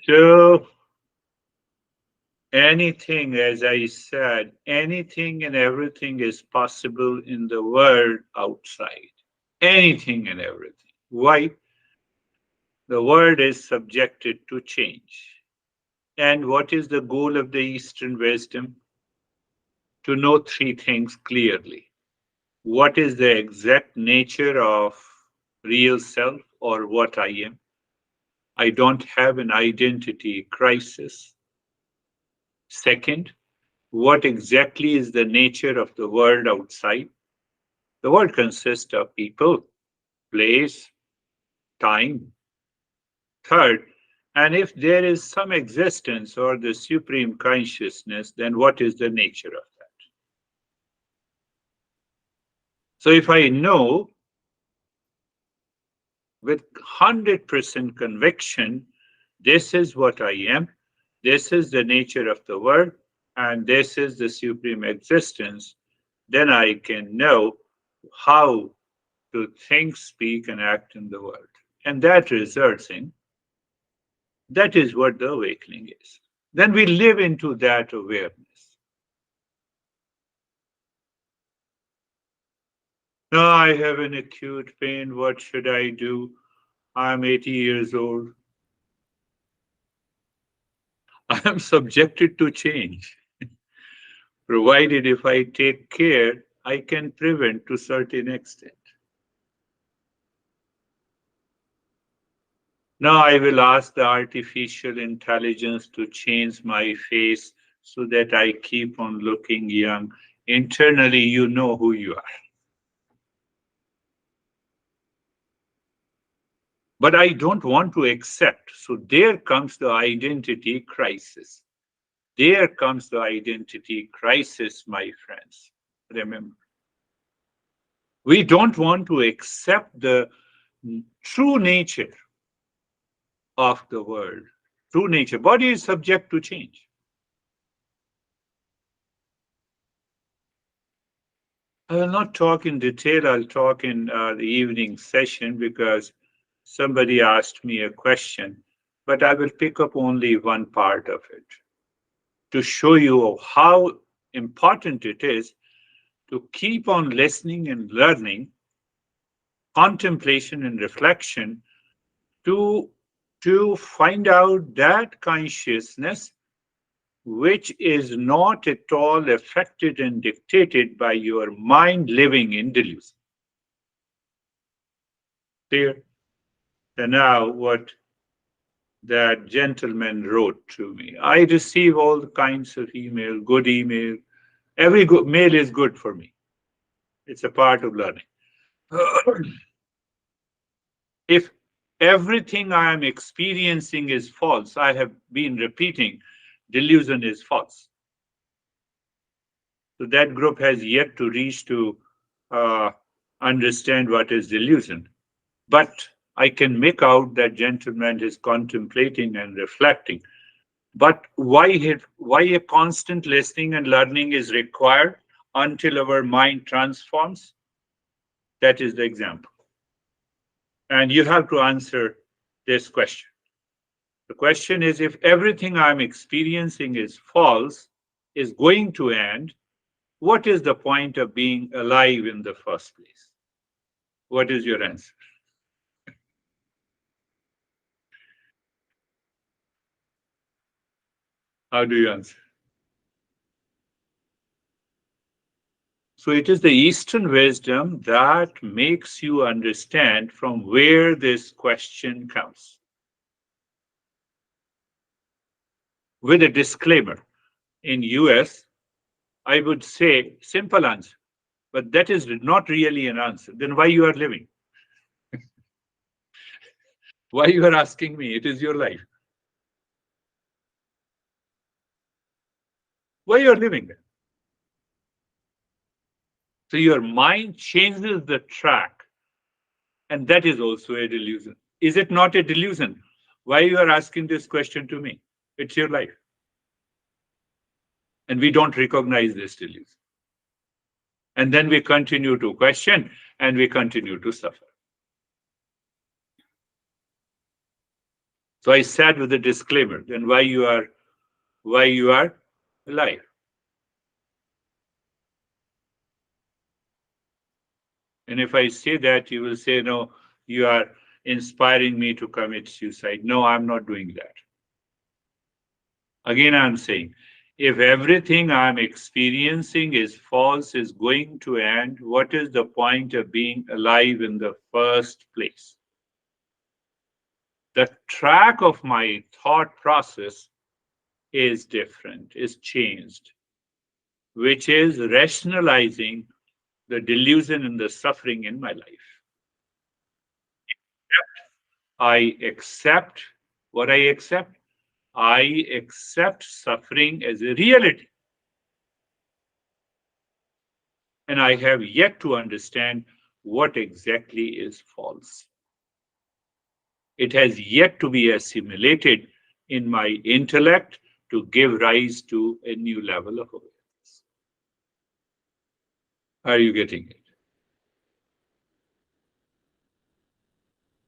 So anything, as I said, anything and everything is possible in the world outside. Anything and everything. Why? The world is subjected to change. And what is the goal of the Eastern wisdom? To know three things clearly. What is the exact nature of real self or what I am? I don't have an identity crisis. Second, what exactly is the nature of the world outside? The world consists of people, place, time. Third, and if there is some existence or the supreme consciousness, then what is the nature of that? So if I know with 100% conviction, this is what I am, this is the nature of the world, and this is the supreme existence, then I can know how to think, speak, and act in the world. And that results in, that is what the awakening is. Then we live into that awareness. Now I have an acute pain. What should I do? I'm 80 years old. I am subjected to change, provided if I take care, I can prevent to certain extent. Now I will ask the artificial intelligence to change my face so that I keep on looking young. Internally, you know who you are. But I don't want to accept. So there comes the identity crisis. There comes the identity crisis, my friends. Remember, we don't want to accept the true nature of the world. True nature. Body is subject to change. I will not talk in detail. I'll talk in the evening session because somebody asked me a question, but I will pick up only one part of it to show you how important it is to keep on listening and learning, contemplation and reflection to, to find out that consciousness which is not at all affected and dictated by your mind living in delusion. Clear? And now what that gentleman wrote to me. I receive all kinds of email, good email. Every good mail is good for me. It's a part of learning. If everything I am experiencing is false, I have been repeating, delusion is false. So that group has yet to reach to uh, understand what is delusion. But I can make out that gentleman is contemplating and reflecting. But why a constant listening and learning is required until our mind transforms? That is the example. And you have to answer this question. The question is if everything I'm experiencing is false, is going to end, what is the point of being alive in the first place? What is your answer? How do you answer? So it is the Eastern wisdom that makes you understand from where this question comes. With a disclaimer, in US, I would say simple answer, but that is not really an answer. Then why you are living? Why you are asking me? It is your life. Why you are living there? So your mind changes the track, and that is also a delusion. Is it not a delusion? Why you are asking this question to me? It's your life. And we don't recognize this delusion. And then we continue to question and we continue to suffer. So I said with a disclaimer, then why you are alive. And if I say that, you will say, no, you are inspiring me to commit suicide. No, I'm not doing that. Again, I'm saying, if everything I'm experiencing is false, is going to end, what is the point of being alive in the first place? The track of my thought process is different, is changed, which is rationalizing the delusion and the suffering in my life. I accept what I accept. I accept suffering as a reality. And I have yet to understand what exactly is false. It has yet to be assimilated in my intellect to give rise to a new level of awareness. Are you getting it?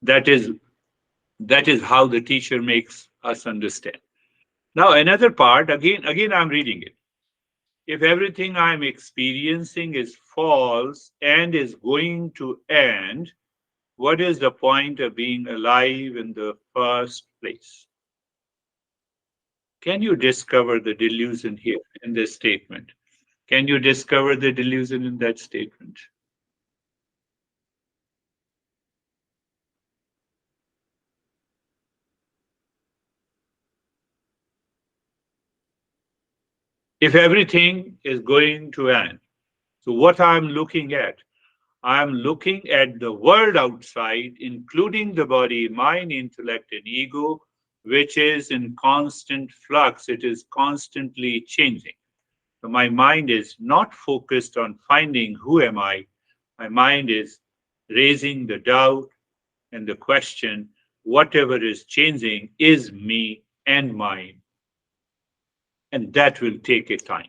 That is that is how the teacher makes us understand. Now another part, again I'm reading it. If everything I'm experiencing is false and is going to end, what is the point of being alive in the first place? Can you discover the delusion here in this statement? Can you discover the delusion in that statement? If everything is going to end, so what I'm looking at, I'm looking at the world outside, including the body, mind, intellect, and ego, which is in constant flux. It is constantly changing. So my mind is not focused on finding who am I. My mind is raising the doubt and the question, whatever is changing is me and mine. And that will take a time.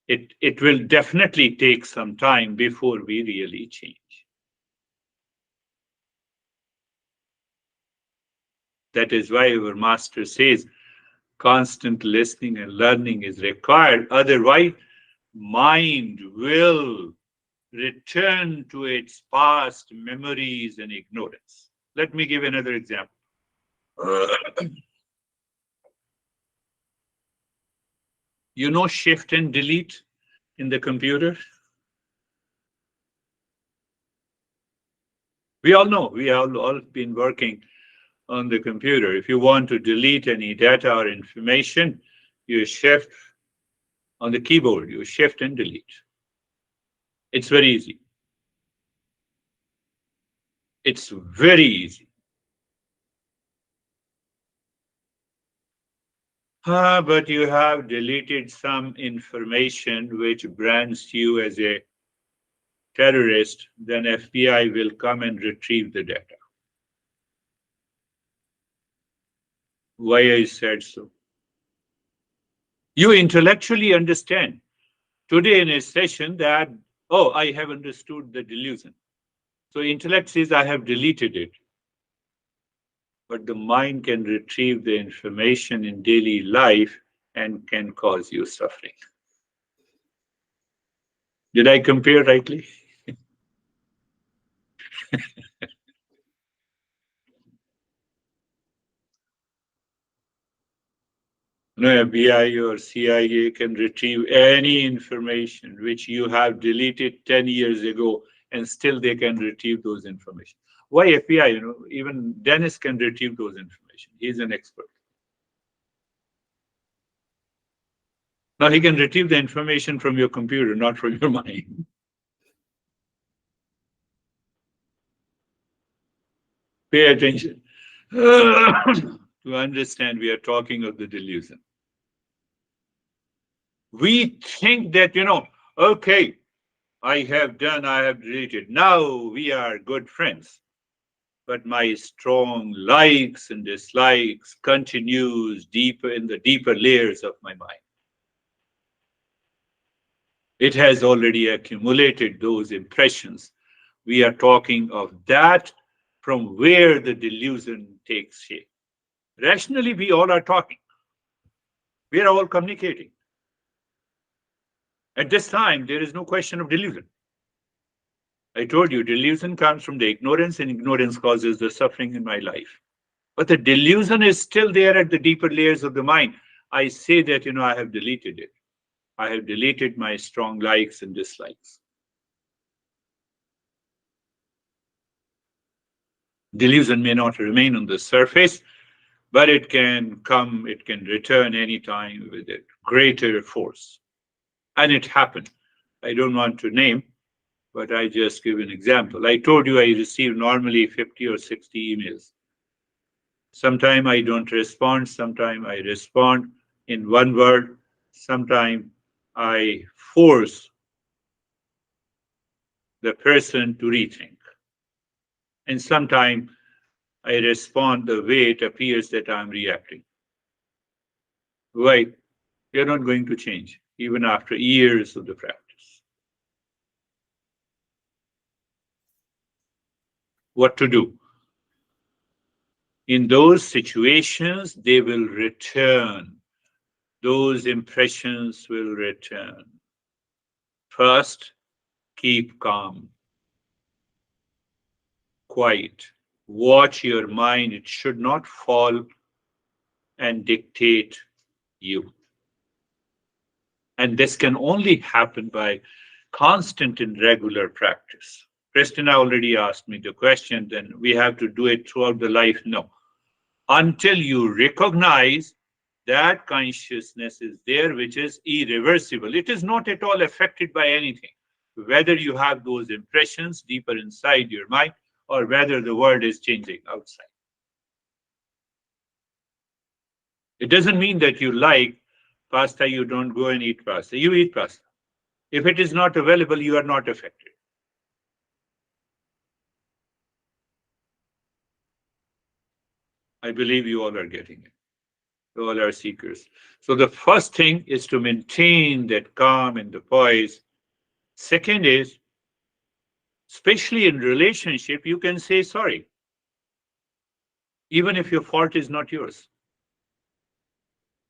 It will definitely take some time before we really change. That is why our master says constant listening and learning is required. Otherwise, mind will return to its past memories and ignorance. Let me give another example. You know shift and delete in the computer? We all know, we have all been working on the computer. If you want to delete any data or information, you shift on the keyboard, you shift and delete. It's very easy. It's very easy. But you have deleted some information which brands you as a terrorist, then FBI will come and retrieve the data. Why I said so? You intellectually understand today in a session that, oh, I have understood the delusion. So intellect says I have deleted it. But the mind can retrieve the information in daily life and can cause you suffering. Did I compare rightly? No, FBI or CIA can retrieve any information which you have deleted 10 years ago, and still they can retrieve those information. Why FBI? Even Dennis can retrieve those information. He's an expert. Now he can retrieve the information from your computer, not from your mind. Pay attention. To understand, we are talking of the delusion. We think that, okay, I have done, I have deleted. Now we are good friends. But my strong likes and dislikes continues deeper in the deeper layers of my mind. It has already accumulated those impressions. We are talking of that from where the delusion takes shape. Rationally, we all are talking. We are all communicating. At this time, there is no question of delusion. I told you, delusion comes from the ignorance, and ignorance causes the suffering in my life. But the delusion is still there at the deeper layers of the mind. I say that, I have deleted it. I have deleted my strong likes and dislikes. Delusion may not remain on the surface, but it can come, it can return anytime with a greater force. And it happened. I don't want to name, but I just give an example. I told you I receive normally 50 or 60 emails. Sometimes I don't respond, sometimes I respond in one word, sometimes I force the person to rethink. And sometimes I respond the way it appears that I'm reacting. Why? You're not going to change, even after years of the practice. What to do? In those situations, they will return. Those impressions will return. First, keep calm, quiet. Watch your mind. It should not fall and dictate you. And this can only happen by constant and regular practice. Christina already asked me the question, then we have to do it throughout the life. No. Until you recognize that consciousness is there, which is irreversible. It is not at all affected by anything, whether you have those impressions deeper inside your mind or whether the world is changing outside. It doesn't mean that you like pasta, you don't go and eat pasta. You eat pasta. If it is not available, you are not affected. I believe you all are getting it. You all are seekers. So the first thing is to maintain that calm and the poise. Second is, especially in relationship, you can say sorry, even if your fault is not yours.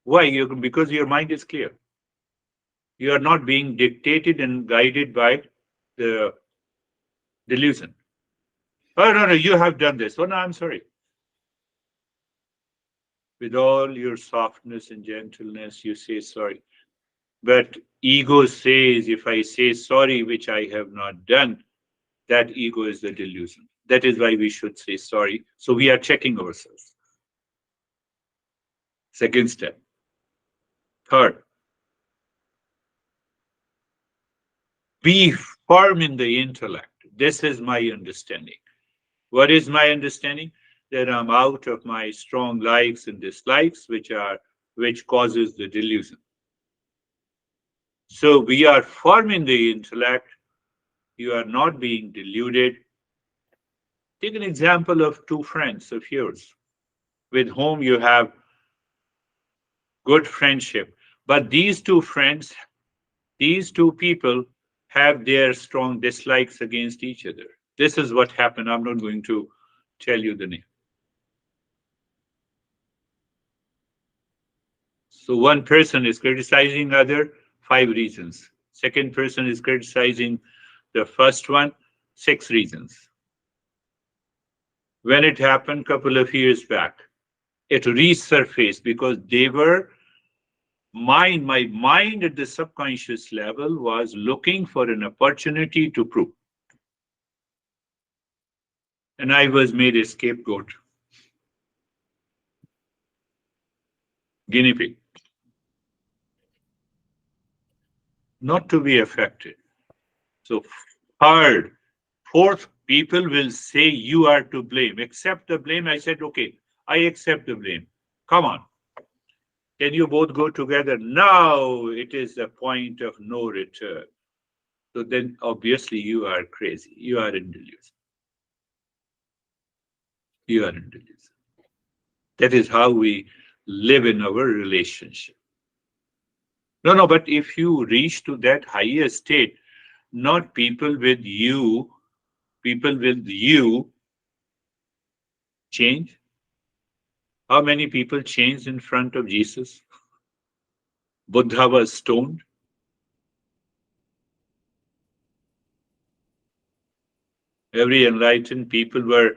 Why? Because your mind is clear. You are not being dictated and guided by the delusion. Oh, no, you have done this. Oh, no, I'm sorry. With all your softness and gentleness, you say sorry. But ego says, if I say sorry, which I have not done, that ego is the delusion. That is why we should say sorry. So we are checking ourselves. Second step. Third, be firm in the intellect. This is my understanding. What is my understanding? That I'm out of my strong likes and dislikes, which causes the delusion. So we are firm in the intellect. You are not being deluded. Take an example of two friends of yours with whom you have good friendship. But these two people have their strong dislikes against each other. This is what happened. I'm not going to tell you the name. So one person is criticizing other, 5 reasons. Second person is criticizing the first one, 6 reasons. When it happened a couple of years back, it resurfaced because my mind at the subconscious level was looking for an opportunity to prove. And I was made a scapegoat, guinea pig, not to be affected. So third, fourth, people will say you are to blame. Accept the blame. I said, okay, I accept the blame. Come on. Can you both go together? No, it is a point of no return. So then obviously you are crazy. You are in delusion. You are in delusion. That is how we live in our relationship. No, but if you reach to that higher state, not people with you change. How many people changed in front of Jesus? Buddha was stoned. Every enlightened people were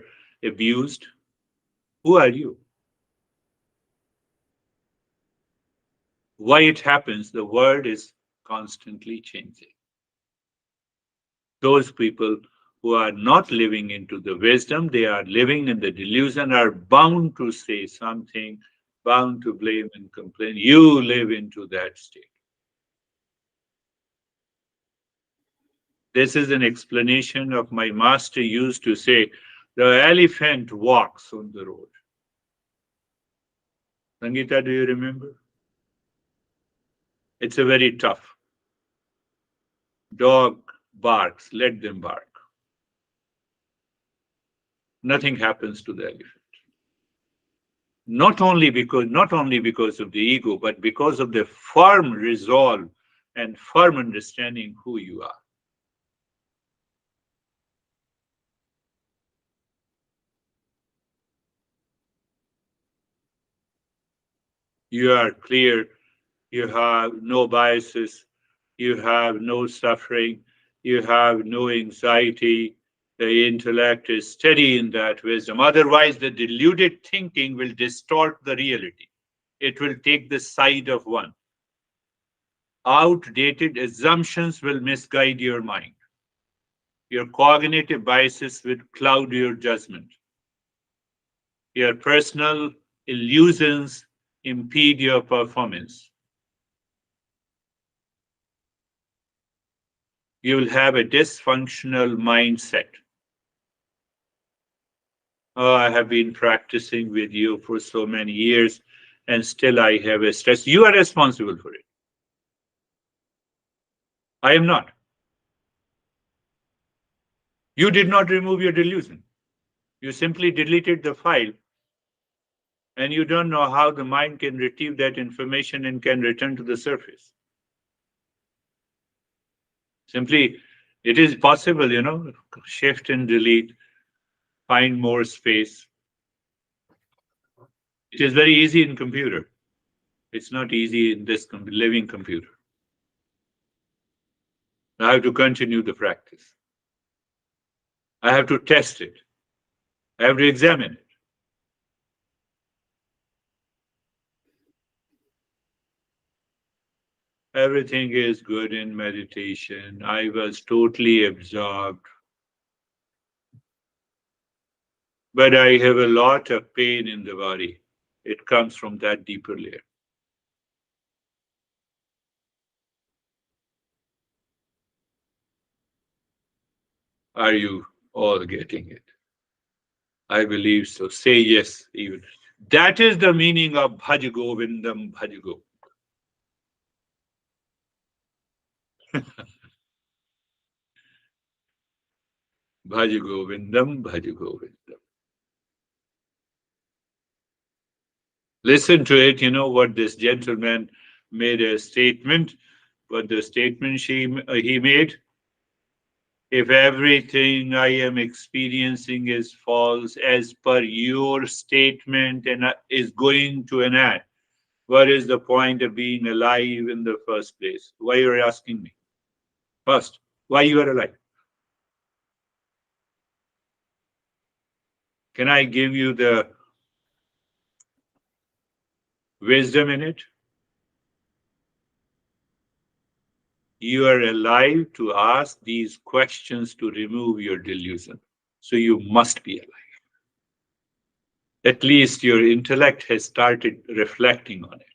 abused. Who are you? Why it happens? The world is constantly changing. Those people who are not living into the wisdom, they are living in the delusion, are bound to say something, bound to blame and complain. You live into that state. This is an explanation of my master used to say, the elephant walks on the road. Sangeeta, do you remember? It's a very tough. Dog barks, let them bark. Nothing happens to the elephant. Not only because of the ego, but because of the firm resolve and firm understanding who you are. You are clear, you have no biases, you have no suffering, you have no anxiety. The intellect is steady in that wisdom. Otherwise, the deluded thinking will distort the reality. It will take the side of one. Outdated assumptions will misguide your mind. Your cognitive biases will cloud your judgment. Your personal illusions impede your performance. You will have a dysfunctional mindset. Oh, I have been practicing with you for so many years and still I have a stress. You are responsible for it. I am not. You did not remove your delusion. You simply deleted the file and you don't know how the mind can retrieve that information and can return to the surface. Simply, it is possible, shift and delete, find more space. It is very easy in computer. It's not easy in this living computer. I have to continue the practice. I have to test it. I have to examine it. Everything is good in meditation. I was totally absorbed. But I have a lot of pain in the body. It comes from that deeper layer. Are you all getting it? I believe so. Say yes, even. That is the meaning of Bhaj Govindam Bhaj Govindam. Bhaj Govindam Bhaj Govindam. Listen to it, what this gentleman made a statement, what the statement he made. If everything I am experiencing is false as per your statement and is going to an end, what is the point of being alive in the first place? Why you are asking me? First, why you are alive? Can I give you the wisdom in it? You are alive to ask these questions to remove your delusion. So you must be alive. At least your intellect has started reflecting on it.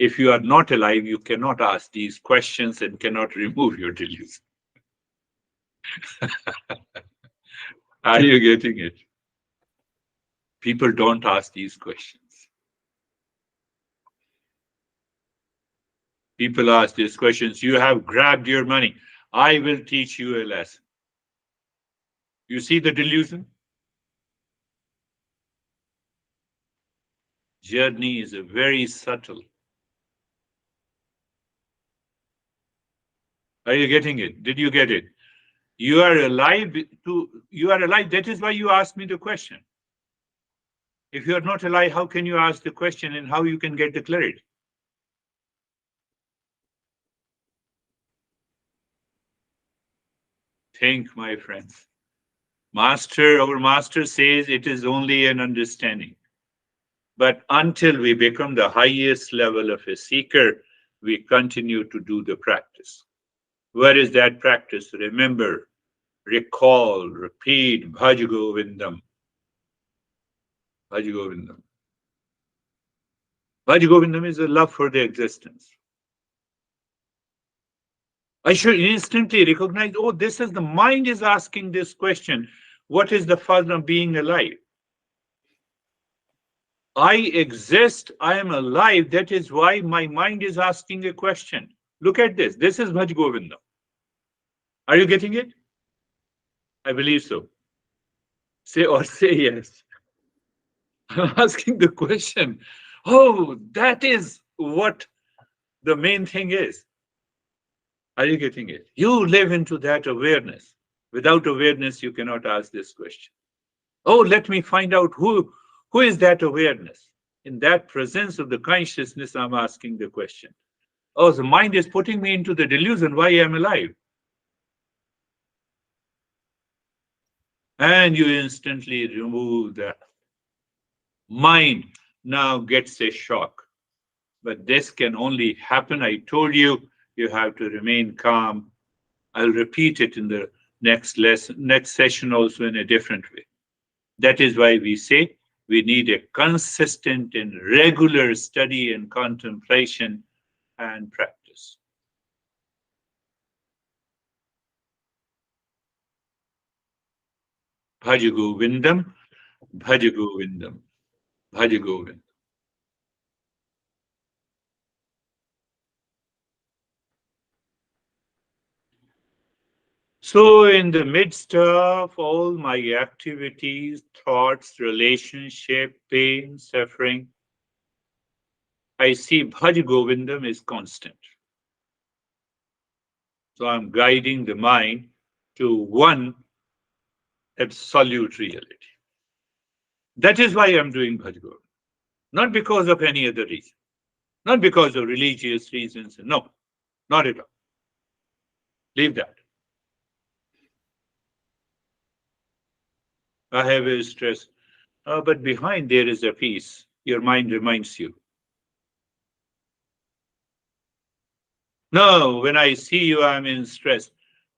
If you are not alive, you cannot ask these questions and cannot remove your delusion. Are you getting it? People don't ask these questions. People ask these questions. You have grabbed your money. I will teach you a lesson. You see the delusion? Journey is a very subtle. Are you getting it? Did you get it? You are alive. That is why you asked me the question. If you are not alive, how can you ask the question and how you can get the clarity? Think, my friends. Our master says it is only an understanding. But until we become the highest level of a seeker, we continue to do the practice. Where is that practice? Remember, recall, repeat, Bhaj Govindam. Bhaj Govindam. Bhaj Govindam is a love for the existence. I should instantly recognize, oh, this is the mind is asking this question. What is the fun of being alive? I exist, I am alive. That is why my mind is asking a question. Look at this. This is Bhaj Govindam. Are you getting it? I believe so. Say yes. I'm asking the question. Oh, that is what the main thing is. Are you getting it? You live into that awareness. Without awareness, you cannot ask this question. Oh, let me find out who is that awareness. In that presence of the consciousness, I'm asking the question. Oh, the mind is putting me into the delusion why I'm alive. And you instantly remove that. Mind now gets a shock. But this can only happen. I told you, you have to remain calm. I'll repeat it in the next lesson, next session also in a different way. That is why we say we need a consistent and regular study and contemplation and practice. Bhaja Govindam, Bhaja Govindam, Bhaja Govindam. So, in the midst of all my activities, thoughts, relationship, pain, suffering, I see Bhaj Govindam is constant. So, I'm guiding the mind to one absolute reality. That is why I'm doing Bhaj Govindam. Not because of any other reason, not because of religious reasons. No, not at all. Leave that. I have a stress, but behind there is a peace. Your mind reminds you. No, when I see you, I'm in stress.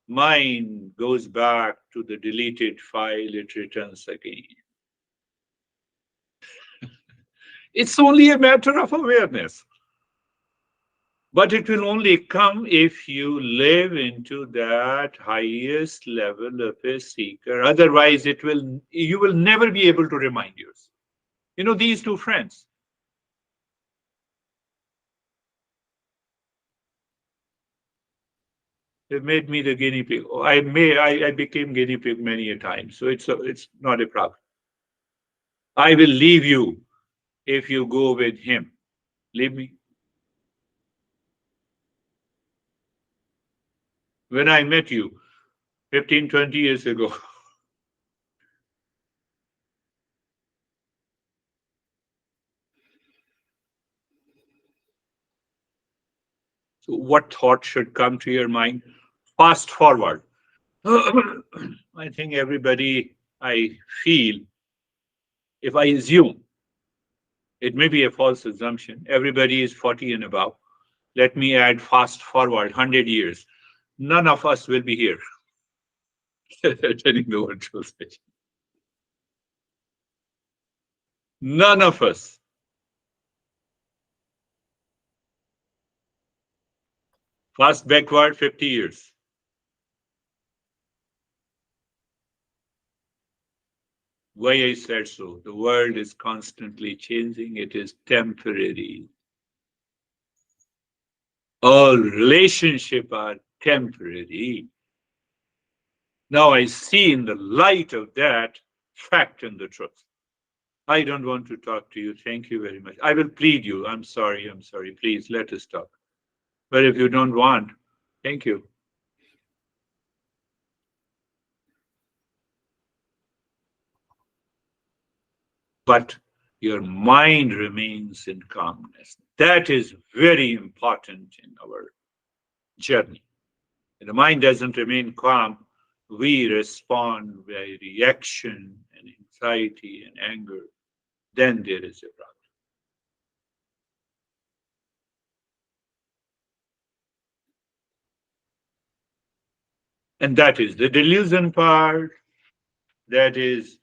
Mind goes back to the deleted file, it returns again. It's only a matter of awareness. But it will only come if you live into that highest level of a seeker. Otherwise, you will never be able to remind yourself. You know, these two friends, they made me the guinea pig. I became guinea pig many a time, so it's not a problem. I will leave you if you go with him. Leave me. When I met you 15, 20 years ago, so what thought should come to your mind? Fast forward. I think everybody, I feel, if I assume, it may be a false assumption, everybody is 40 and above. Let me add fast forward 100 years. None of us will be here attending the virtual session. None of us. Fast backward 50 years. Why I said so? The world is constantly changing. It is temporary. All relationships are temporary. Now I see in the light of that fact and the truth. I don't want to talk to you. Thank you very much. I will plead you. I'm sorry. I'm sorry. Please let us talk. But if you don't want, thank you. But Your mind remains in calmness. That is very important in our journey. If the mind doesn't remain calm, we respond by reaction and anxiety and anger. Then there is a problem. And that is the delusion part. That is,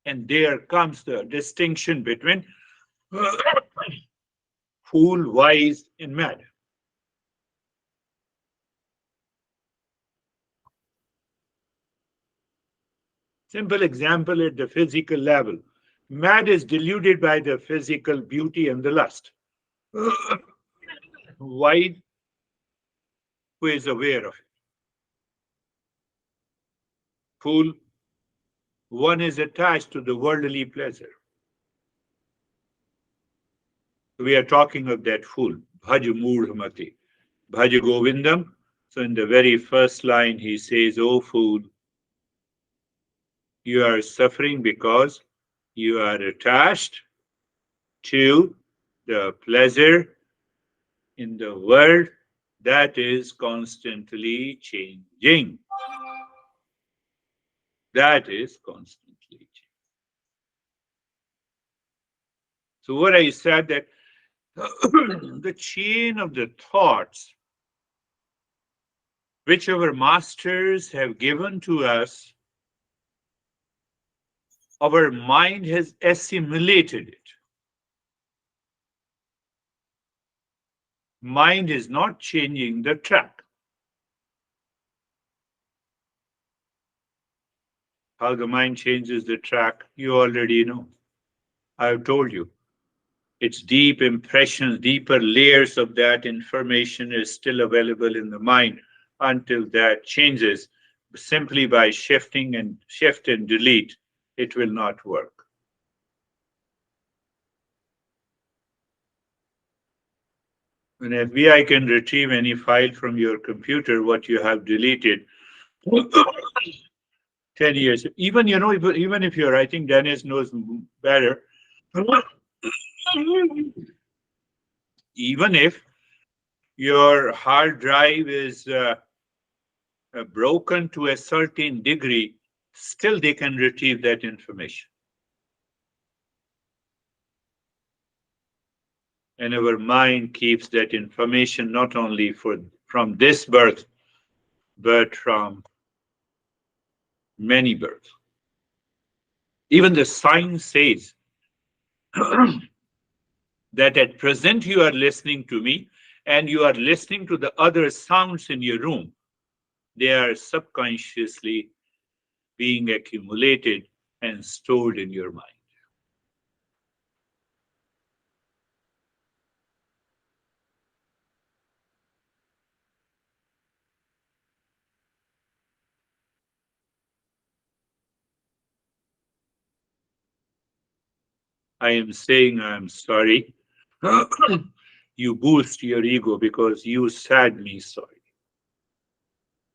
and there comes the distinction between fool, wise, and mad. Simple example at the physical level. Mad is deluded by the physical beauty and the lust. Wise, who is aware of it. Fool, one is attached to the worldly pleasure. We are talking of that fool. Bhaj Murdhamati. Bhaj Govindam. So in the very first line, he says, "O fool, you are suffering because you are attached to the pleasure in the world that is constantly changing. That is constantly changing." So what I said that the chain of the thoughts which our masters have given to us, our mind has assimilated it. Mind is not changing the track. How the mind changes the track, you already know. I've told you. Its deep impressions, deeper layers of that information is still available in the mind until that changes simply by shifting and shift and delete. It will not work. When FBI can retrieve any file from your computer, what you have deleted, 10 years, even, even if you're, I think Dennis knows better, even if your hard drive is broken to a certain degree, still they can retrieve that information. And our mind keeps that information not only from this birth, but from many births. Even the science says that at present you are listening to me and you are listening to the other sounds in your room. They are subconsciously being accumulated and stored in your mind. I am saying I am sorry. You boost your ego because you said me sorry.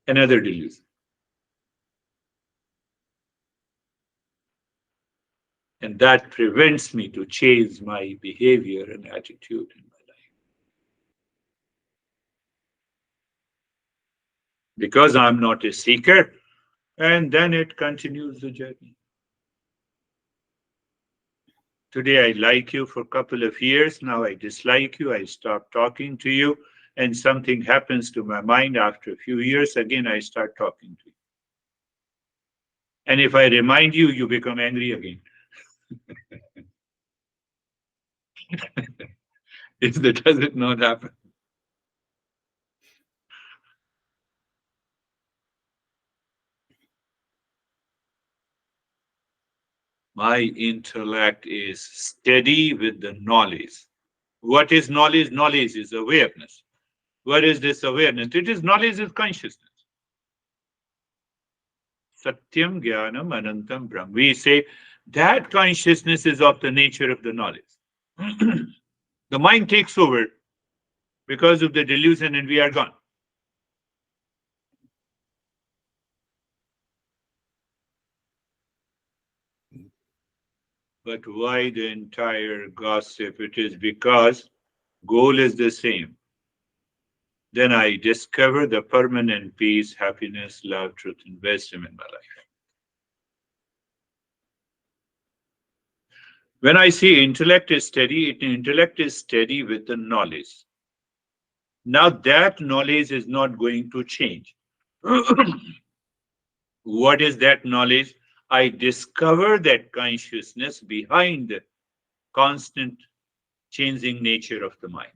Another delusion. And that prevents me to change my behavior and attitude in my life. Because I'm not a seeker, and then it continues the journey. Today I like you for a couple of years, now I dislike you, I stop talking to you, and something happens to my mind after a few years, again I start talking to you. And if I remind you, you become angry again. Does it not happen? My intellect is steady with the knowledge. What is knowledge? Knowledge is awareness. What is this awareness? It is knowledge is consciousness. Satyam Jnanam Anantam Brahm. We say that consciousness is of the nature of the knowledge. The mind takes over because of the delusion and we are gone. But why the entire gossip? It is because goal is the same. Then I discover the permanent peace, happiness, love, truth, and wisdom in my life. When I say intellect is steady with the knowledge. Now that knowledge is not going to change. What is that knowledge? I discover that consciousness behind the constant changing nature of the mind.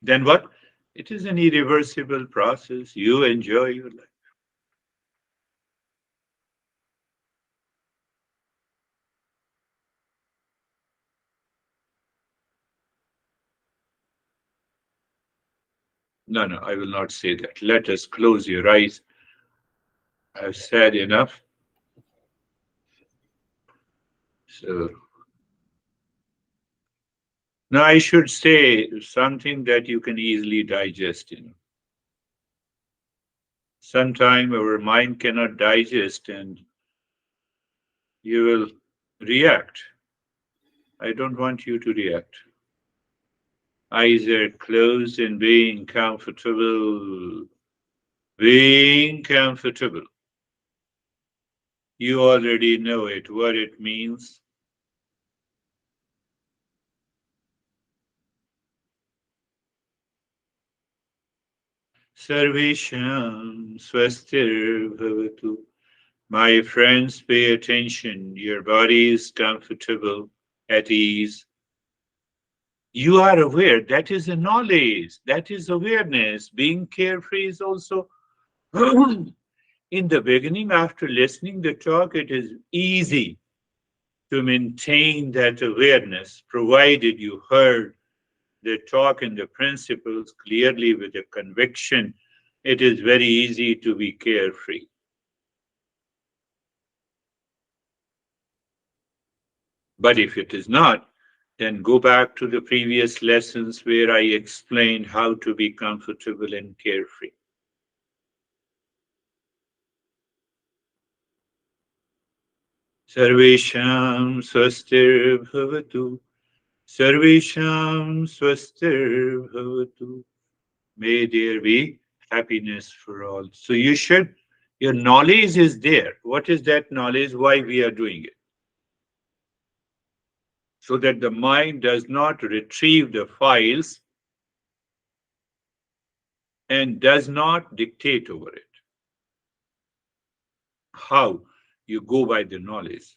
Then what? It is an irreversible process. You enjoy your life. No, no, I will not say that. Let us close your eyes. I've said enough. So now I should say something that you can easily digest. Sometime our mind cannot digest and you will react. I don't want you to react. Eyes are closed and being comfortable. Being comfortable. You already know it, what it means. Sarvesham swastir bhavatu. My friends, pay attention. Your body is comfortable, at ease. You are aware. That is a knowledge. That is awareness. Being carefree is also in the beginning, after listening the talk, it is easy to maintain that awareness, provided you heard the talk and the principles clearly with a conviction. It is very easy to be carefree. But if it is not, then go back to the previous lessons where I explained how to be comfortable and carefree. Sarvesham swastir bhavatu. Sarvesham swastir bhavatu. May there be happiness for all. So your knowledge is there. What is that knowledge? Why we are doing it? So that the mind does not retrieve the files and does not dictate over it. How? You go by the knowledge.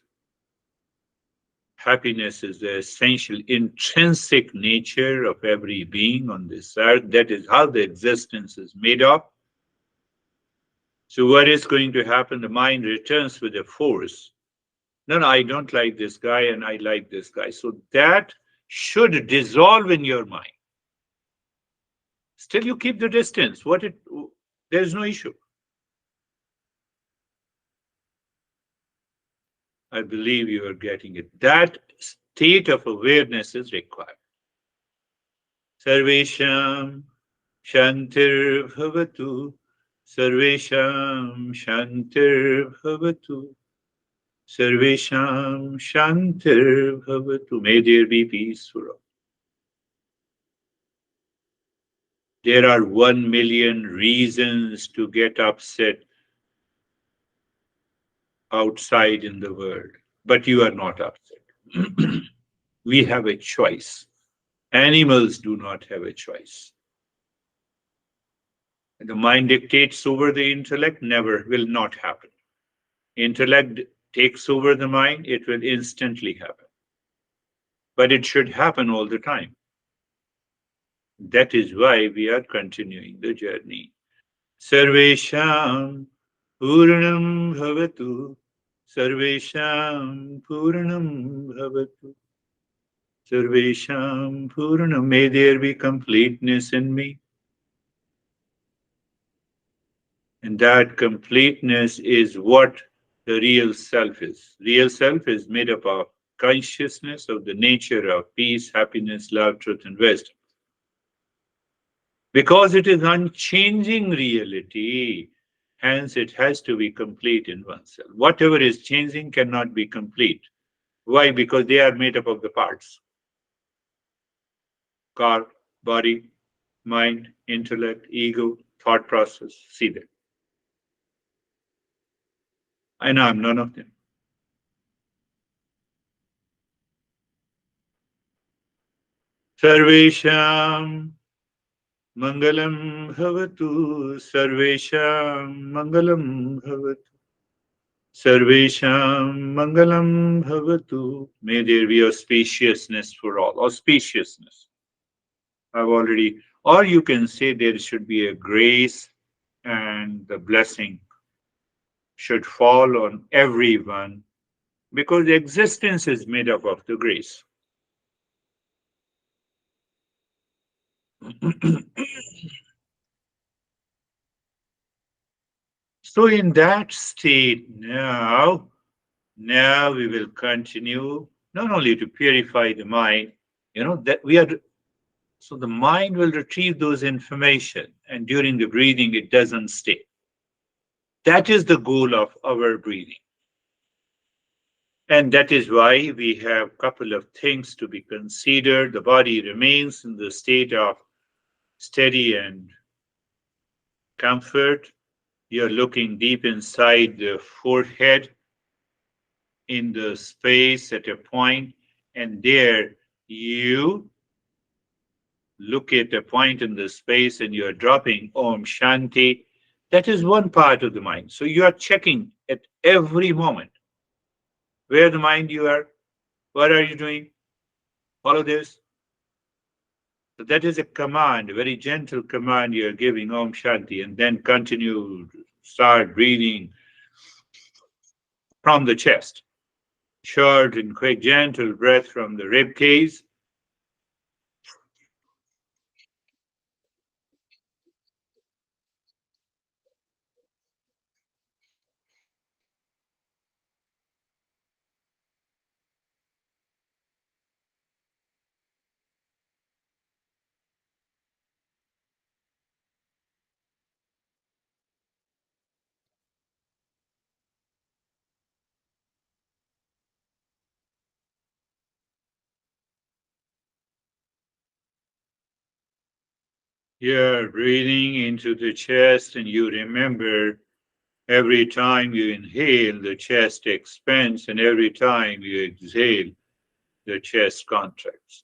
Happiness is the essential intrinsic nature of every being on this earth. That is how the existence is made of. So what is going to happen? The mind returns with a force. No, no, I don't like this guy and I like this guy. So that should dissolve in your mind. Still you keep the distance. There's no issue. I believe you are getting it. That state of awareness is required. Sarvesham Shantir Bhavatu. Sarvesham Shantir Bhavatu. Sarvesham Shantir Bhavatu. May there be peace for all. There are 1 million reasons to get upset outside in the world, but you are not upset. We have a choice. Animals do not have a choice. The mind dictates over the intellect, never will not happen. Intellect takes over the mind, it will instantly happen. But it should happen all the time. That is why we are continuing the journey. Sarvesham Purnam Bhavatu. Sarvesham Purnam Bhavatu. Sarvesham Purnam. May there be completeness in me. And that completeness is what the real self is. Real self is made up of consciousness of the nature of peace, happiness, love, truth, and wisdom. Because it is unchanging reality, Hence, it has to be complete in oneself. Whatever is changing cannot be complete. Why? Because they are made up of the parts: car, body, mind, intellect, ego, thought process. See that. I know I'm none of them. Sarvesham Mangalam Bhavatu. Sarvesham Mangalam Bhavatu. Sarvesham Mangalam Bhavatu. May there be auspiciousness for all. Auspiciousness. I've already, or you can say there should be a grace and the blessing should fall on everyone because existence is made up of the grace. So, in that state now we will continue not only to purify the mind, that we are, so the mind will retrieve those information and during the breathing it doesn't stay. That is the goal of our breathing. And that is why we have a couple of things to be considered. The body remains in the state of steady and comfort. You're looking deep inside the forehead in the space at a point, and there you look at a point in the space and you're dropping Om Shanti. That is one part of the mind. So you are checking at every moment where the mind you are, what are you doing, follow this. So that is a command, a very gentle command you're giving Om Shanti, and then continue, start breathing from the chest. Short and quick, gentle breath from the rib cage. You're breathing into the chest, and you remember every time you inhale, the chest expands, and every time you exhale, the chest contracts.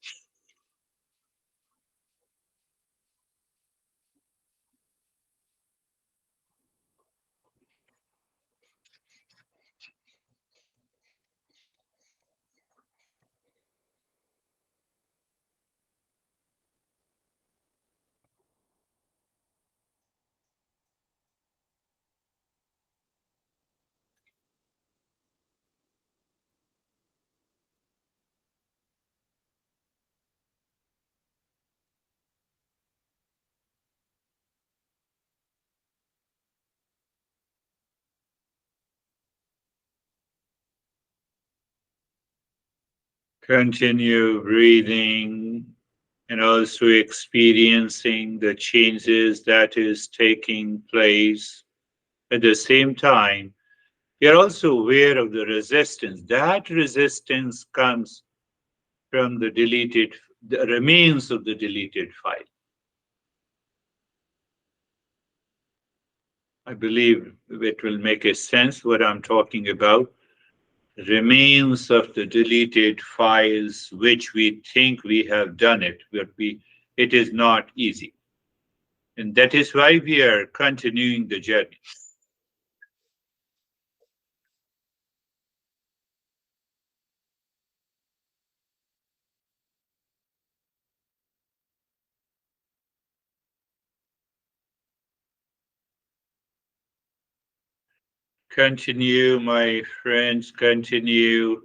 Continue breathing and also experiencing the changes that is taking place. At the same time, you're also aware of the resistance. That resistance comes from the remains of the deleted file. I believe it will make a sense what I'm talking about. Remains of the deleted files, which we think we have done it, but it is not easy. And that is why we are continuing the journey. Continue, my friends, continue.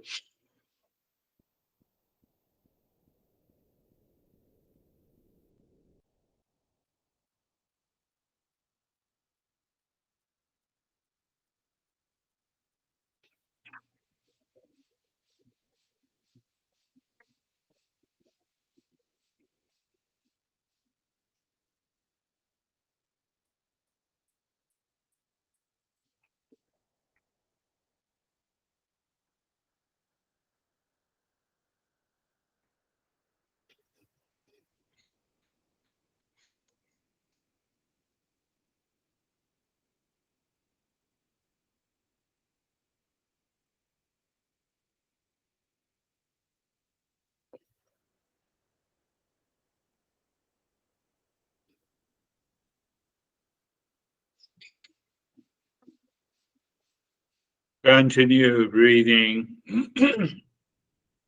Continue breathing,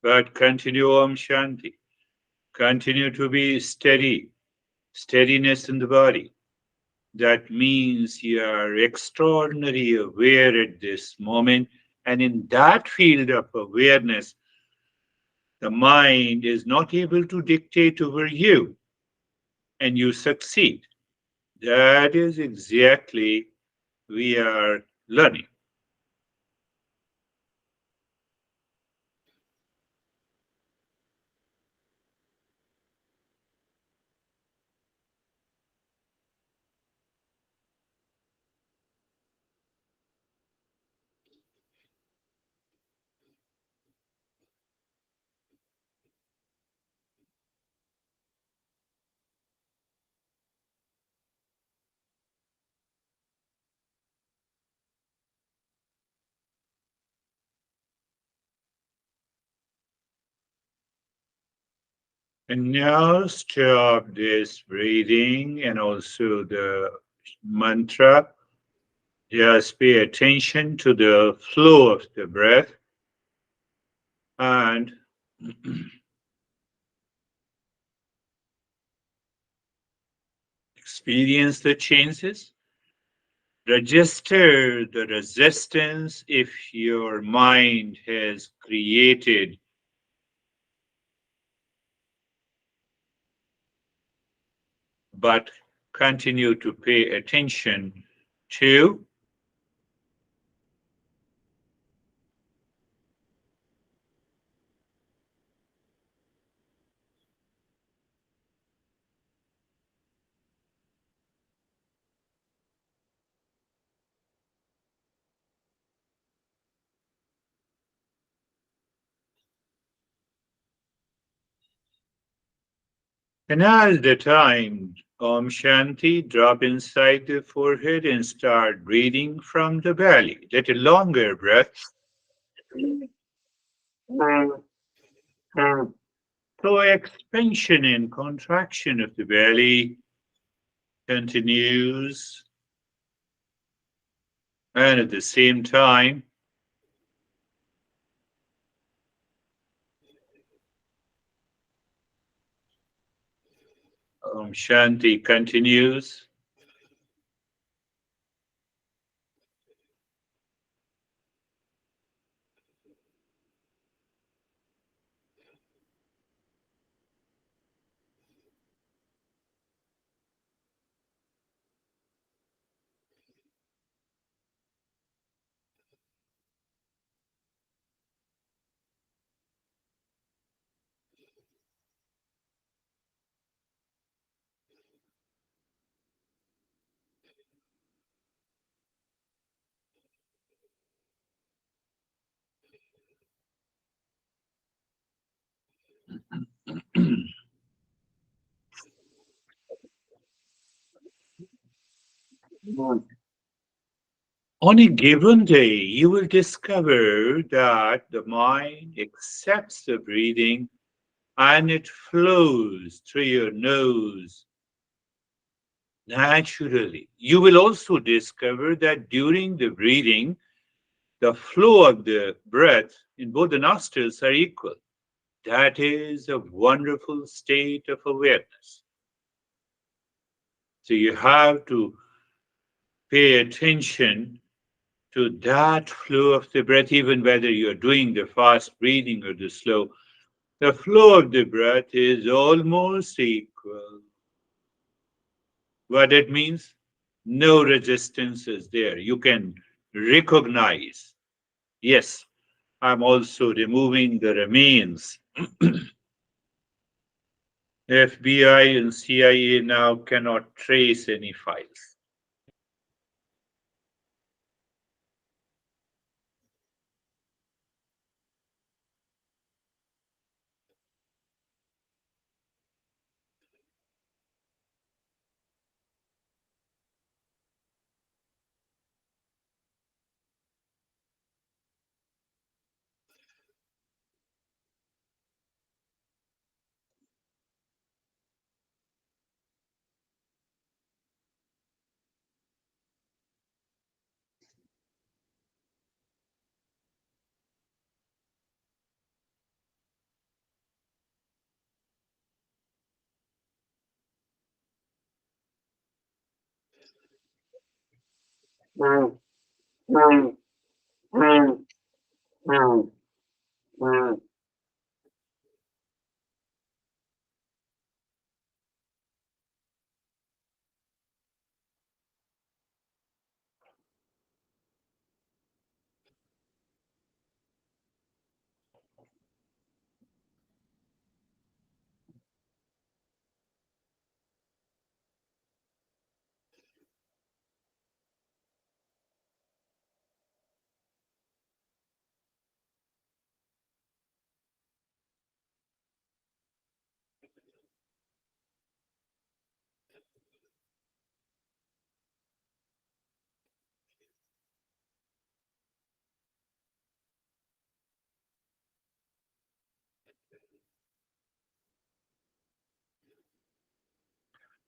but continue Om Shanti. Continue to be steady, steadiness in the body. That means you are extraordinarily aware at this moment. And in that field of awareness, the mind is not able to dictate over you and you succeed. That is exactly we are learning. And now stop this breathing and also the mantra. Just pay attention to the flow of the breath and experience the changes. Register the resistance if your mind has created, but continue to pay attention to and as the time Om Shanti drop inside the forehead and start breathing from the belly. Let a longer breath. So expansion and contraction of the belly continues, and at the same time, Om Shanti continues. On a given day, you will discover that the mind accepts the breathing and it flows through your nose naturally. You will also discover that during the breathing, the flow of the breath in both the nostrils are equal. That is a wonderful state of awareness. So you have to pay attention to that flow of the breath, even whether you're doing the fast breathing or the slow. The flow of the breath is almost equal. What it means? No resistance is there. You can recognize, yes, I'm also removing the remains. FBI and CIA now cannot trace any files.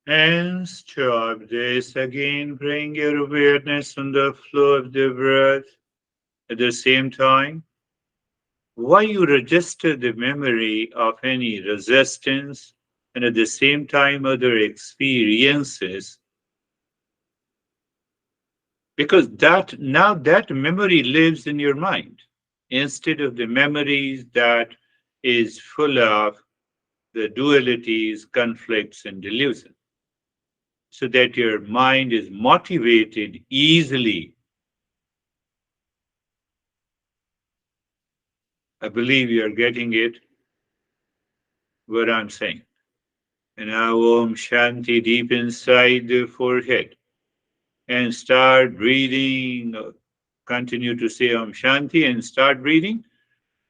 And stop this again. Bring your awareness on the flow of the breath. At the same time, why you register the memory of any resistance, and at the same time other experiences, because that now that memory lives in your mind instead of the memories that is full of the dualities, conflicts, and delusion, so that your mind is motivated easily. I believe you are getting it, what I'm saying. And now Om Shanti deep inside the forehead. And start breathing. Continue to say Om Shanti and start breathing.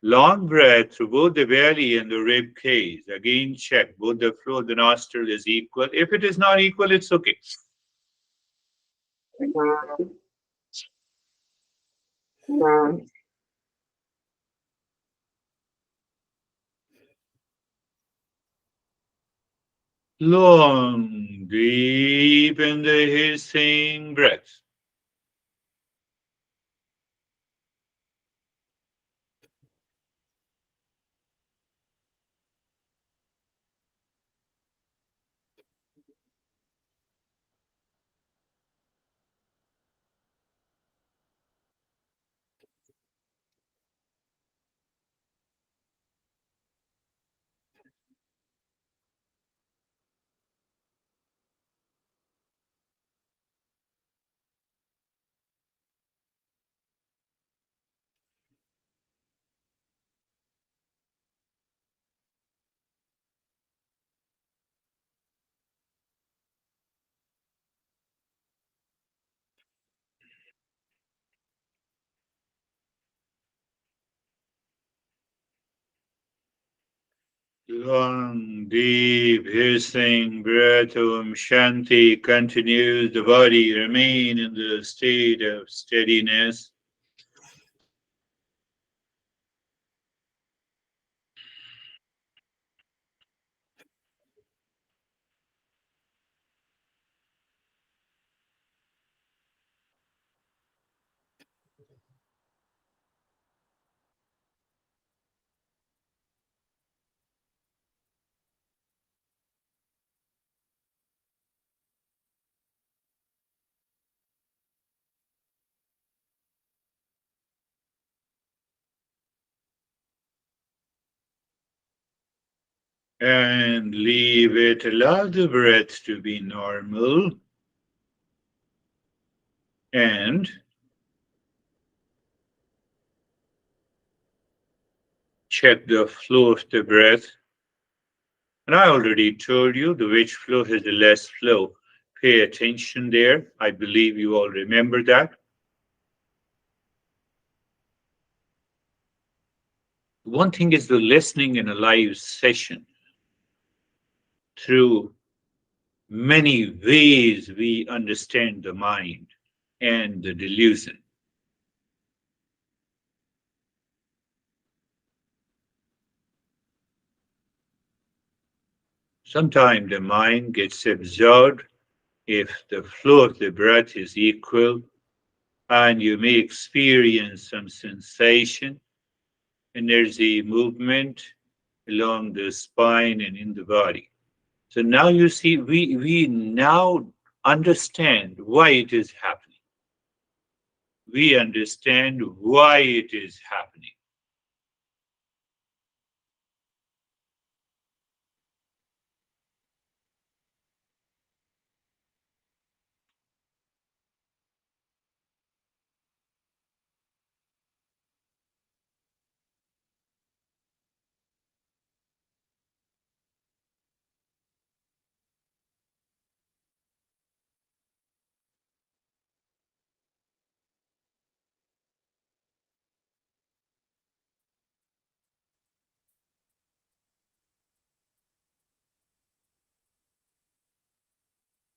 Long breath through both the belly and the rib cage. Again, check both the flow of the nostril is equal. If it is not equal, it's okay. Long, deep in the hissing breath. Long, deep, hissing breath, Om Shanti continues. The body remain in the state of steadiness. And leave it. Allow the breath to be normal. And check the flow of the breath. And I already told you the which flow has the less flow. Pay attention there. I believe you all remember that. One thing is the listening in a live session. Through many ways we understand the mind and the delusion. Sometimes the mind gets absorbed if the flow of the breath is equal, and you may experience some sensation, energy movement along the spine and in the body. So now you see, we now understand why it is happening. we understand why it is happening.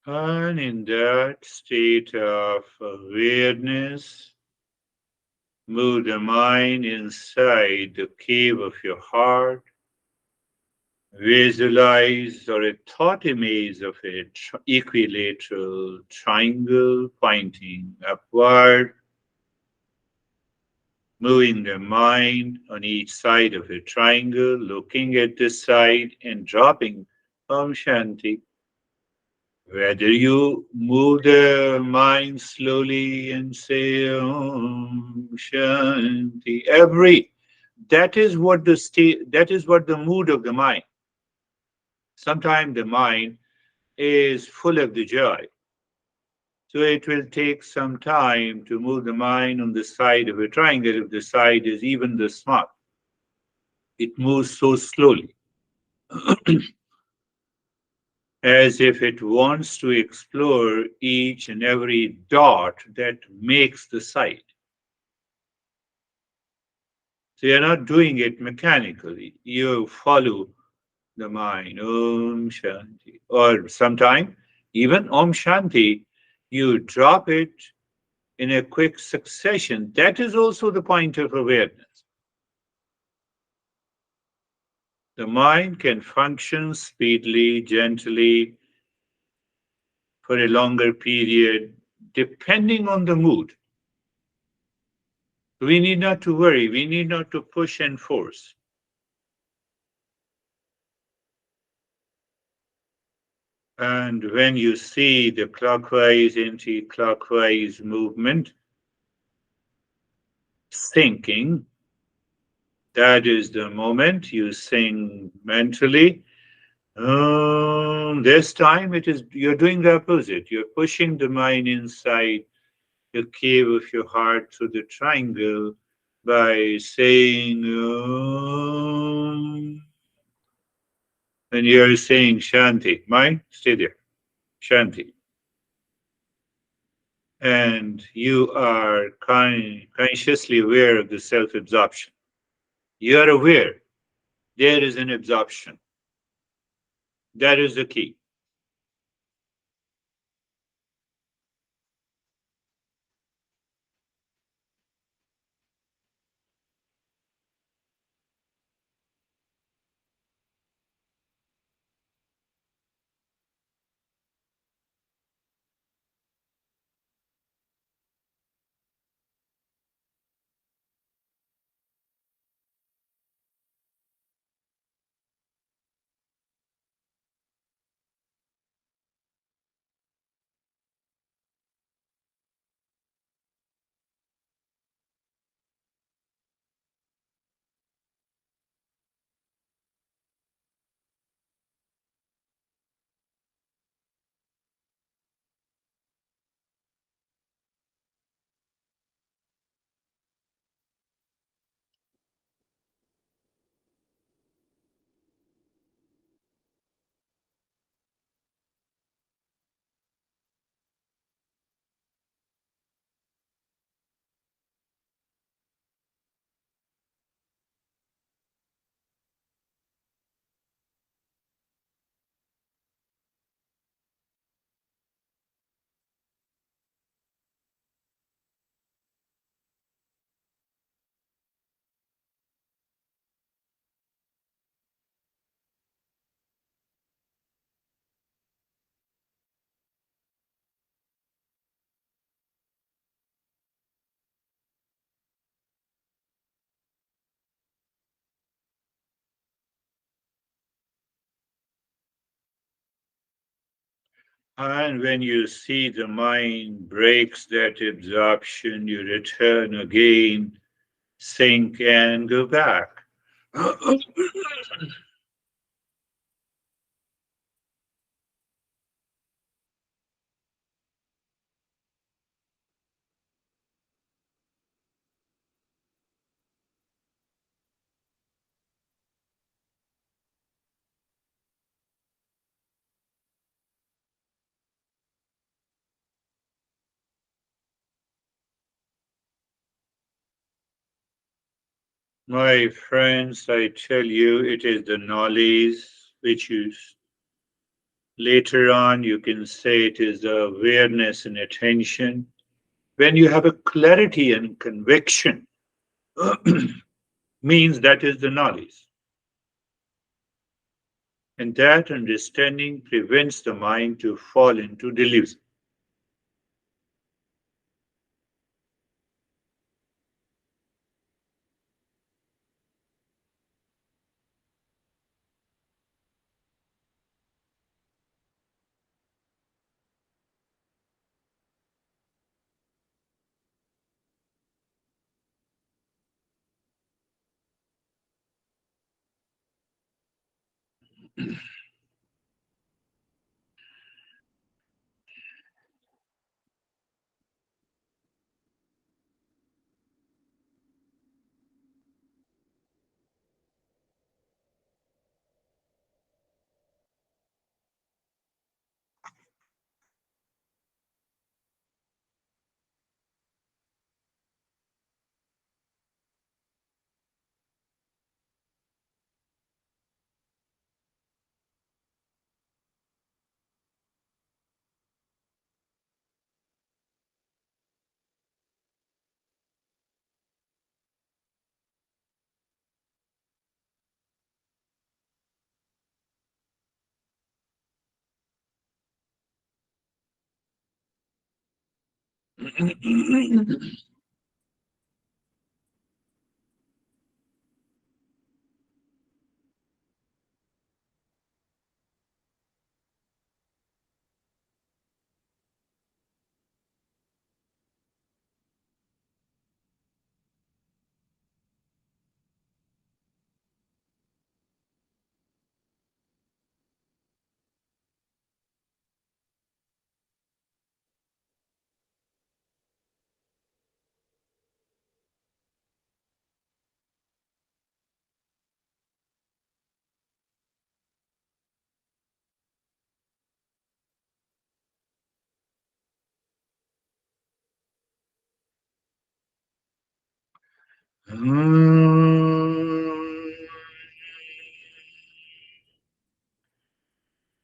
And in that state of awareness, move the mind inside the cave of your heart. Visualize or a thought image of a equilateral triangle pointing upward, moving the mind on each side of a triangle, looking at the side and dropping Om Shanti. Whether you move the mind slowly and say Om Shanti, that is what the state, that is what the mood of the mind. Sometimes the mind is full of the joy. So it will take some time to move the mind on the side of a triangle if the side is even the smart. It moves so slowly, as if it wants to explore each and every dot that makes the site. So you're not doing it mechanically. You follow the mind, Om Shanti. Or sometime, even Om Shanti, you drop it in a quick succession. That is also the point of awareness. The mind can function speedily, gently, for a longer period, depending on the mood. We need not to worry, we need not to push and force. And when you see the clockwise, anti clockwise movement sinking, that is the moment you sing mentally. This time it is you're doing the opposite. You're pushing the mind inside the cave of your heart through the triangle by saying and you're saying Shanti. Mind, stay there. Shanti. And you are consciously aware of the self absorption. You are aware there is an absorption. That is the key. And when you see the mind breaks that absorption, you return again, sink and go back. My friends, I tell you, it is the knowledge which you later on you can say it is the awareness and attention. When you have a clarity and conviction, means that is the knowledge. And that understanding prevents the mind to fall into delusion.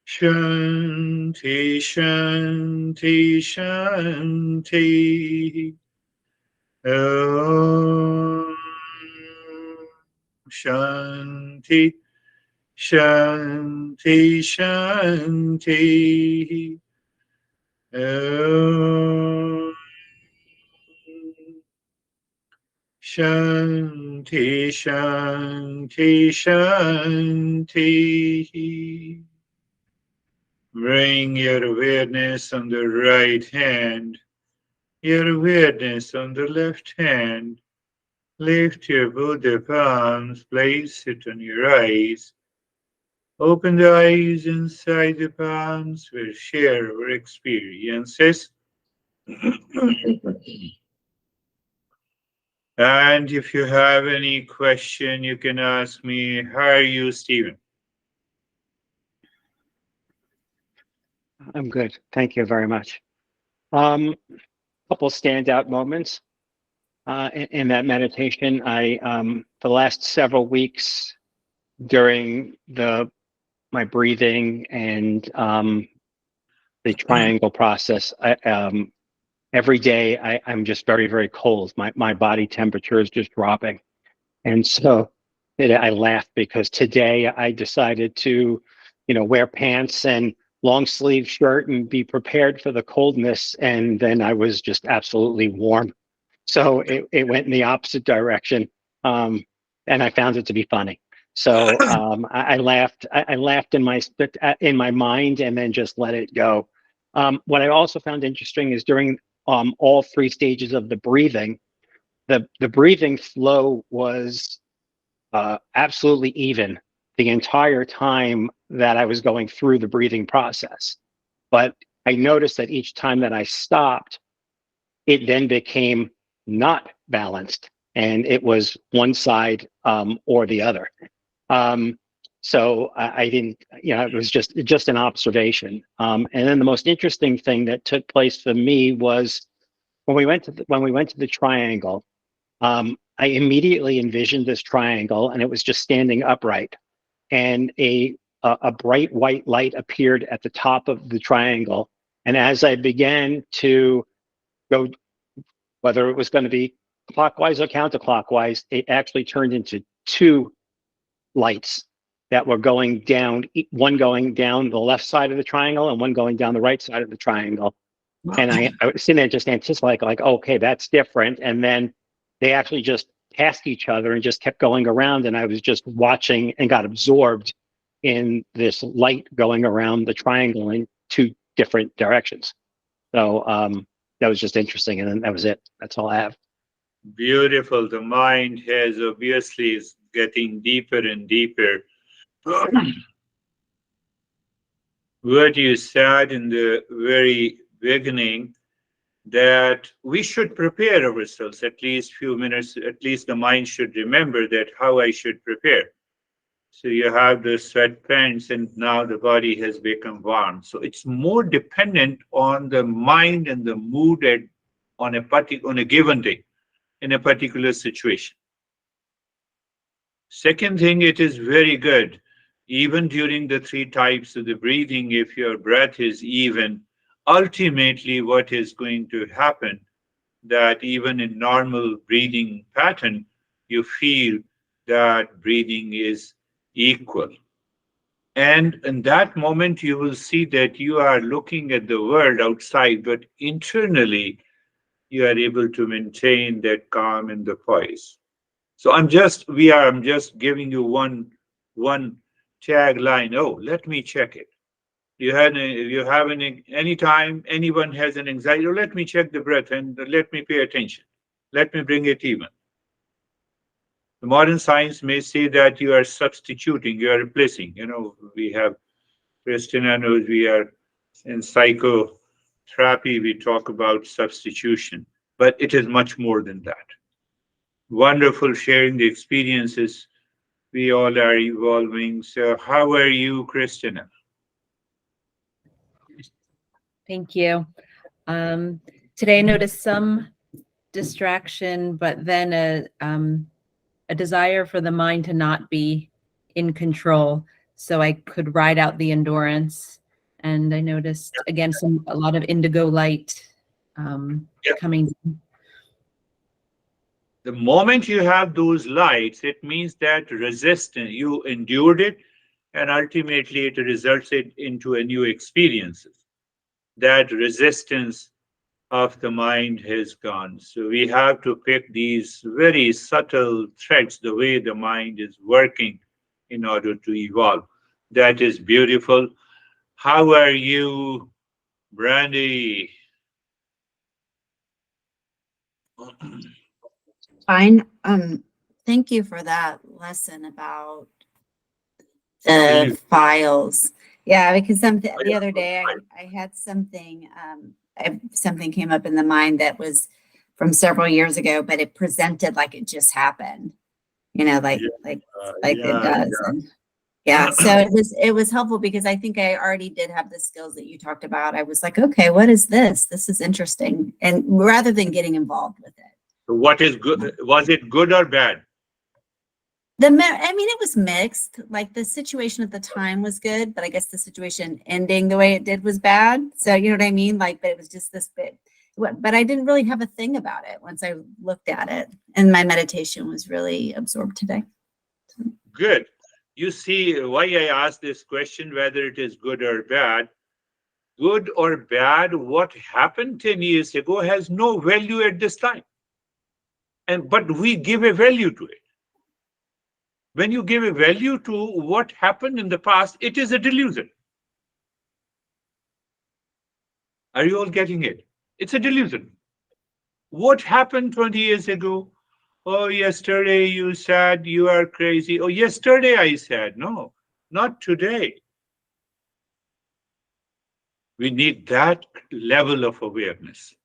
Shanti, Shanti, Shanti. Om Shanti, Shanti, Shanti. Om Shanti, Shanti, Shanti. Bring your awareness on the right hand, your awareness on the left hand. Lift your Buddha palms, place it on your eyes. Open the eyes inside the palms, we'll share our experiences. And if you have any question, you can ask me. How are you, Stephen? I'm good. Thank you very much. Couple standout moments in that meditation. For the last several weeks during my breathing and the triangle process, every day I'm just very, very cold. My body temperature is just dropping. And so I laughed because today I decided to, wear pants and long sleeve shirt and be prepared for the coldness. And then I was just absolutely warm. So it went in the opposite direction. And I found it to be funny. So I laughed. I laughed in my mind and then just let it go. What I also found interesting is during all three stages of the breathing, the breathing flow was absolutely even the entire time that I was going through the breathing process. But I noticed that each time that I stopped, it then became not balanced, and it was one side or the other. Um, so I didn't, it was just an observation. And then the most interesting thing that took place for me was when we went to the triangle. I immediately envisioned this triangle, and it was just standing upright, and a bright white light appeared at the top of the triangle. And as I began to go, whether it was going to be clockwise or counterclockwise, it actually turned into two lights that were going down, one going down the left side of the triangle and one going down the right side of the triangle. And I was sitting there just anticipating, like, okay, that's different. And then they actually just passed each other and just kept going around. And I was just watching and got absorbed in this light going around the triangle in two different directions. So that was just interesting. And then that was it. That's all I have. Beautiful. The mind has obviously is getting deeper and deeper. What you said in the very beginning, that we should prepare ourselves at least few minutes, at least the mind should remember that how I should prepare. So you have the sweatpants and now the body has become warm. So it's more dependent on the mind and the mood on a given day in a particular situation. Second thing, it is very good. Even during the three types of the breathing, if your breath is even, ultimately what is going to happen that even in normal breathing pattern, you feel that breathing is equal. And in that moment, you will see that you are looking at the world outside, but internally, you are able to maintain that calm and the poise. So I'm just giving you one tagline. Oh, let me check it. You have any time anyone has an anxiety, oh, let me check the breath and let me pay attention. Let me bring it even. The modern science may say that you are substituting, you are replacing. We have Christina knows we are in psychotherapy, we talk about substitution, but it is much more than that. Wonderful sharing the experiences. We all are evolving. So, how are you, Christina? Thank you. Today I noticed some distraction, but then a desire for the mind to not be in control, so I could ride out the endurance. And I noticed again a lot of indigo light Yep. coming. The moment you have those lights, it means that resistance, you endured it, and ultimately it results into a new experiences. That resistance of the mind has gone. So we have to pick these very subtle threads, the way the mind is working in order to evolve. That is beautiful. How are you, Brandy? Fine. Thank you for that lesson about the files. Yeah, because the other day I had something, something came up in the mind that was from several years ago, but it presented like it just happened, like it does. And yeah, so it was helpful because I think I already did have the skills that you talked about. I was like, okay, what is this? This is interesting. And rather than getting involved with it. What is good? Was it good or bad? I mean, it was mixed. Like the situation at the time was good, but I guess the situation ending the way it did was bad. So you know what I mean? Like, but it was just this bit. But I didn't really have a thing about it once I looked at it, and my meditation was really absorbed today. Good. You see why I asked this question, whether it is good or bad. Good or bad, what happened 10 years ago has no value at this time. But we give a value to it. When you give a value to what happened in the past, it is a delusion. Are you all getting it? It's a delusion. What happened 20 years ago? Oh, yesterday you said you are crazy. Oh, yesterday I said, no, not today. We need that level of awareness.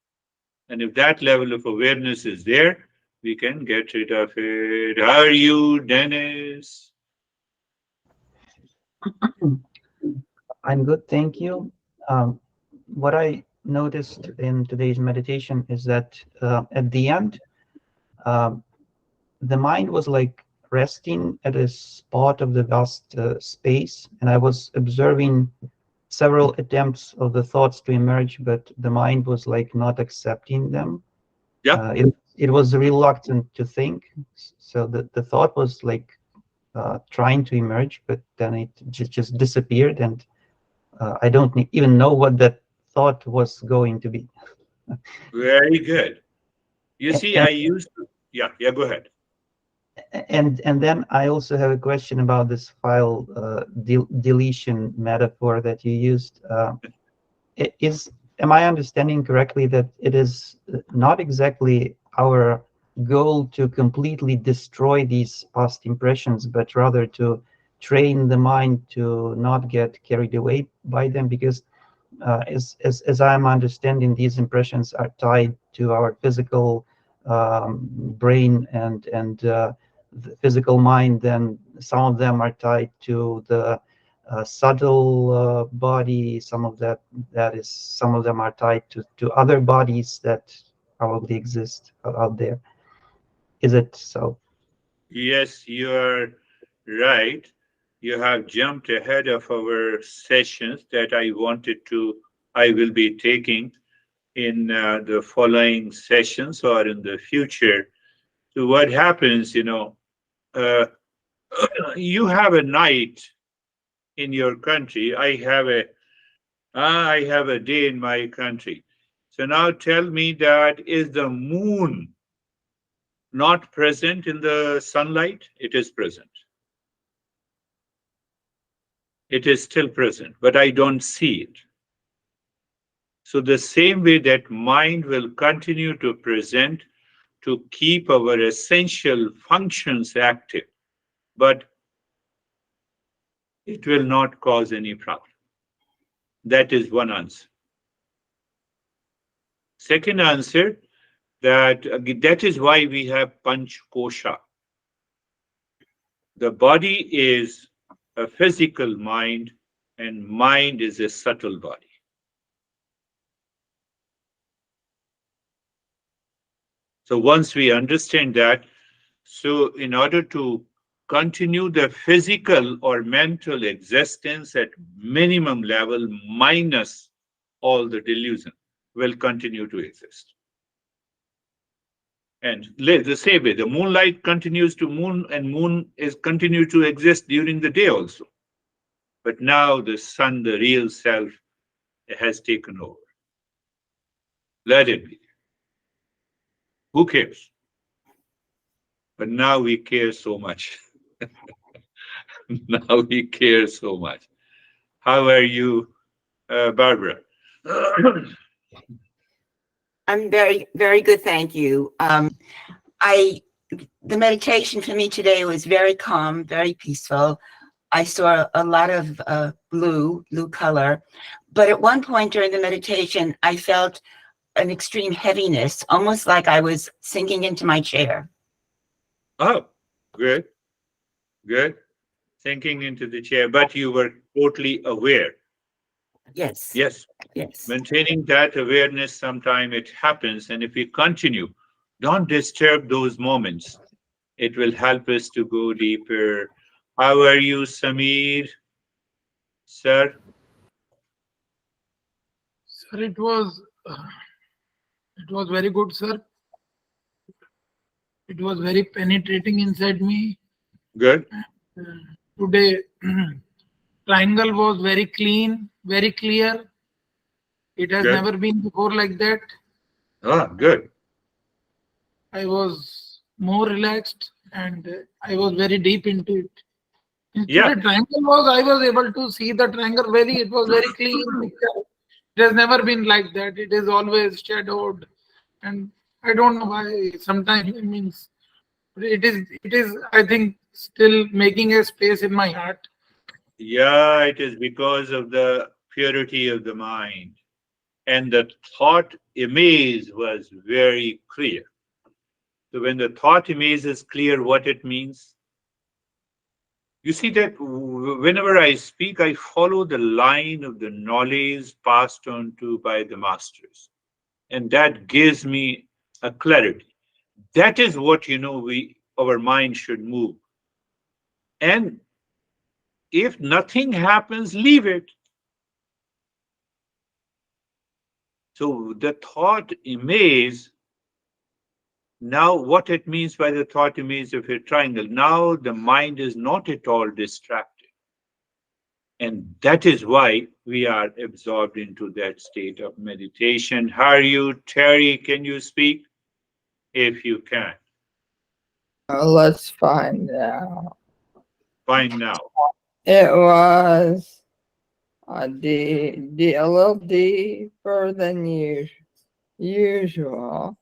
And if that level of awareness is there, we can get rid of it. How are you, Dennis? I'm good, thank you. What I noticed in today's meditation is that at the end, um, the mind was like resting at a spot of the vast space, and I was observing several attempts of the thoughts to emerge, but the mind was like not accepting them. Yeah. It was reluctant to think, so the thought was like trying to emerge, but then it just disappeared, and I don't even know what that thought was going to be. Very good. You see, And I used to, yeah, go ahead. and then I also have a question about this file deletion metaphor that you used. Am I understanding correctly that it is not exactly our goal to completely destroy these past impressions, but rather to train the mind to not get carried away by them? Because as I'm understanding, these impressions are tied to our physical brain and the physical mind. Then some of them are tied to the subtle body. Some of some of them are tied to other bodies that probably exist out there. Is it so? Yes, you are right. You have jumped ahead of our sessions that I will be taking in the following sessions or in the future. So, what happens, uh, you have a night in your country. I have a day in my country. So now tell me that is the moon not present in the sunlight? It is present. It is still present, but I don't see it. So the same way that mind will continue to present to keep our essential functions active, but it will not cause any problem. That is one answer. Second answer, that is why we have panch kosha. The body is a physical mind, and mind is a subtle body. So once we understand that, so in order to continue the physical or mental existence at minimum level minus all the delusion will continue to exist. And the same way, the moonlight continues to moon, and moon is continue to exist during the day also. But now the sun, the real self, has taken over. Let it be. Who cares? But now we care so much. Now we care so much. How are you, Barbara? I'm very, very good, thank you. The meditation for me today was very calm, very peaceful. I saw a lot of blue color, but at one point during the meditation, I felt an extreme heaviness, almost like I was sinking into my chair. Oh, good, good. Sinking into the chair, but you were totally aware. Yes. Yes. Yes. Maintaining that awareness, sometime it happens. And if we continue, don't disturb those moments. It will help us to go deeper. How are you, Samir? Sir? Sir, it was very good, sir. It was very penetrating inside me. Good. Today, triangle was very clean, very clear. It has Good. never been before like that. Ah, good. I was more relaxed and I was very deep into it. Yeah. Today, triangle was, I was able to see the triangle very, it was very clean picture. It has never been like that. It is always shadowed, and I don't know why. Sometimes it means it is. I think still making a space in my heart. Yeah, it is because of the purity of the mind. And the thought image was very clear. So when the thought image is clear, what it means, you see that whenever I speak, I follow the line of the knowledge passed on to by the masters. And that gives me a clarity. That is what, our mind should move. And if nothing happens, leave it. So the thought image, now what it means by the thought image of a triangle, now the mind is not at all distracted. And that is why we are absorbed into that state of meditation. How are you, Terry? Can you speak? If you can. Let's find out. Fine now. It was a little deeper than usual,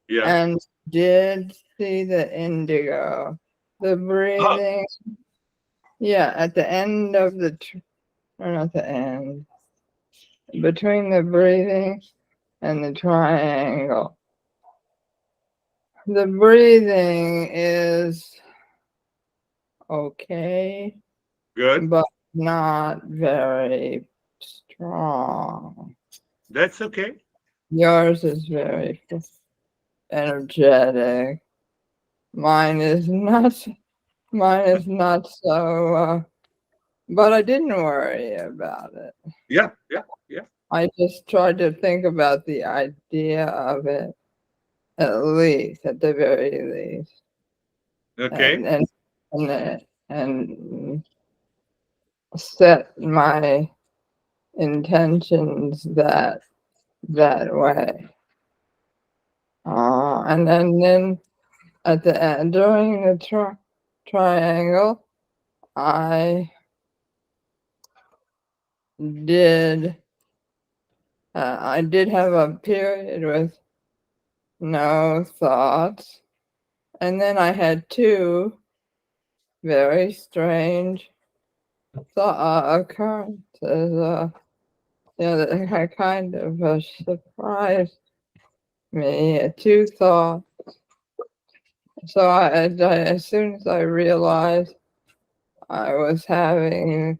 Yeah. and did see the indigo, the breathing. Yeah, at the end of or not the end, between the breathing and the triangle. The breathing is okay, Good. but not very strong. That's okay. Yours is very energetic. Mine is not so, but I didn't worry about it. Yeah. I just tried to think about the idea of it, at the very least. Okay. And set my intentions that way. And then at the end, during the triangle, I did have a period with no thoughts, and then I had two very strange occurrences. That kind of surprised me. Two thoughts. So as soon as I realized I was having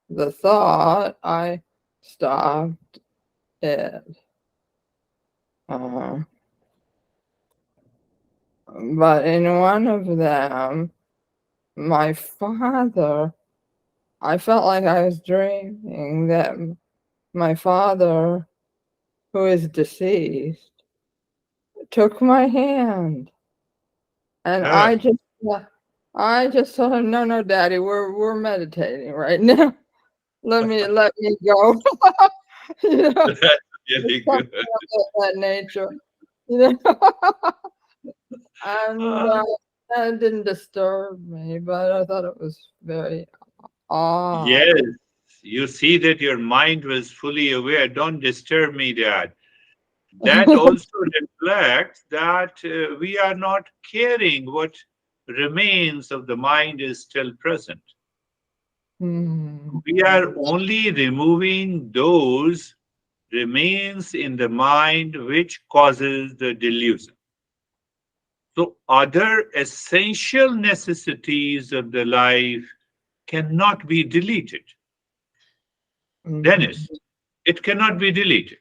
the thought, I stopped it. But in one of them, my father, I felt like I was dreaming that my father, who is deceased, took my hand, and Ah. I just told him, "No, Daddy, we're meditating right now. Let me go." You know, That's really something good. of that nature. You know, and that didn't disturb me, but I thought it was very odd. Yes. You see that your mind was fully aware. Don't disturb me, Dad. That also reflects that we are not caring what remains of the mind is still present. We are only removing those remains in the mind which causes the delusion. So other essential necessities of the life cannot be deleted. Dennis, it cannot be deleted.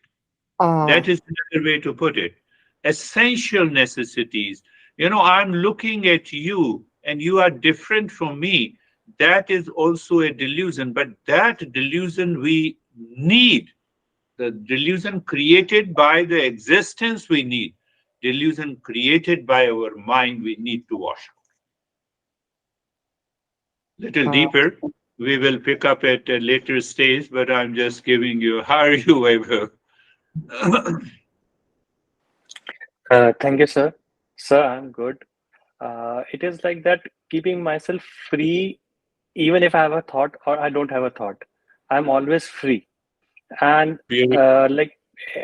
That is another way to put it. Essential necessities. I'm looking at you and you are different from me. That is also a delusion, but that delusion we need. The delusion created by the existence we need. Delusion created by our mind we need to wash out. Little deeper. We will pick up at a later stage, but I'm just giving you, how are you, Vaibhav? Thank you, sir. Sir, I'm good. It is like that, keeping myself free, even if I have a thought or I don't have a thought. I'm always free. And Beautiful. like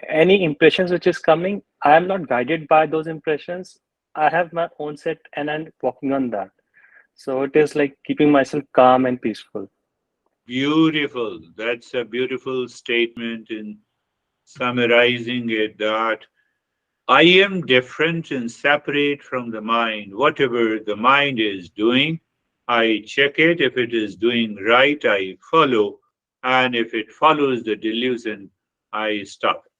any impressions which is coming, I am not guided by those impressions. I have my own set and I'm walking on that. So it is like keeping myself calm and peaceful. Beautiful. That's a beautiful statement in summarizing it, that I am different and separate from the mind. Whatever the mind is doing, I check it. If it is doing right, I follow. And if it follows the delusion, I stop it.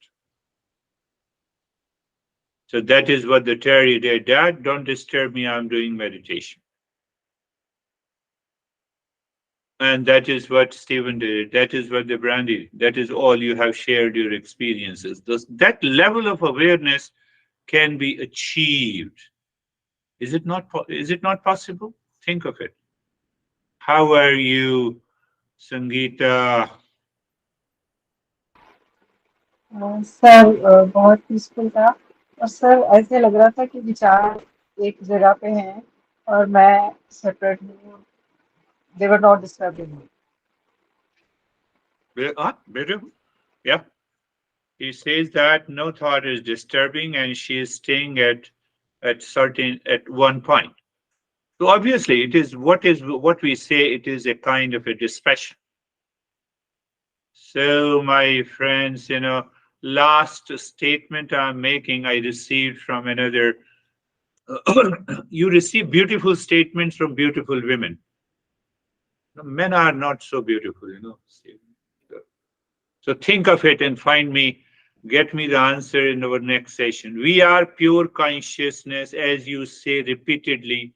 So that is what the Terry did. Dad, don't disturb me. I'm doing meditation. And that is what Stephen did. That is what the Brandy. That is all you have shared your experiences. That level of awareness can be achieved. Is it not? Is it not possible? Think of it. How are you, Sangeeta? Sir बहुत peaceful था और sir ऐसे लग रहा था कि विचार एक जगह पे हैं और मैं सेपरेट हूँ. They were not disturbing me. Beautiful. Yeah. He says that no thought is disturbing, and she is staying at one point. So obviously, it is what we say. It is a kind of a dispassion. So, my friends, last statement I'm making, I received from another. You receive beautiful statements from beautiful women. Men are not so beautiful. So think of it and get me the answer in our next session. We are pure consciousness, as you say repeatedly.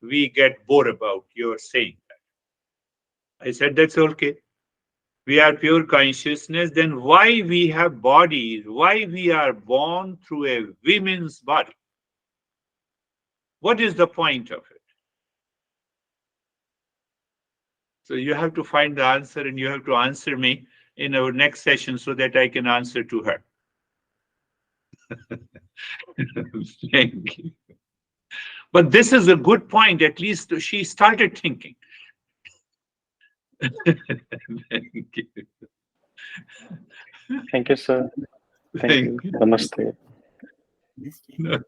We get bored about your saying that. I said that's okay. We are pure consciousness. Then why we have bodies? Why we are born through a woman's body? What is the point of it? So you have to find the answer, and you have to answer me in our next session so that I can answer to her. Thank you. But this is a good point. At least she started thinking. Thank you. Thank you, sir. Thank you. Namaste. No.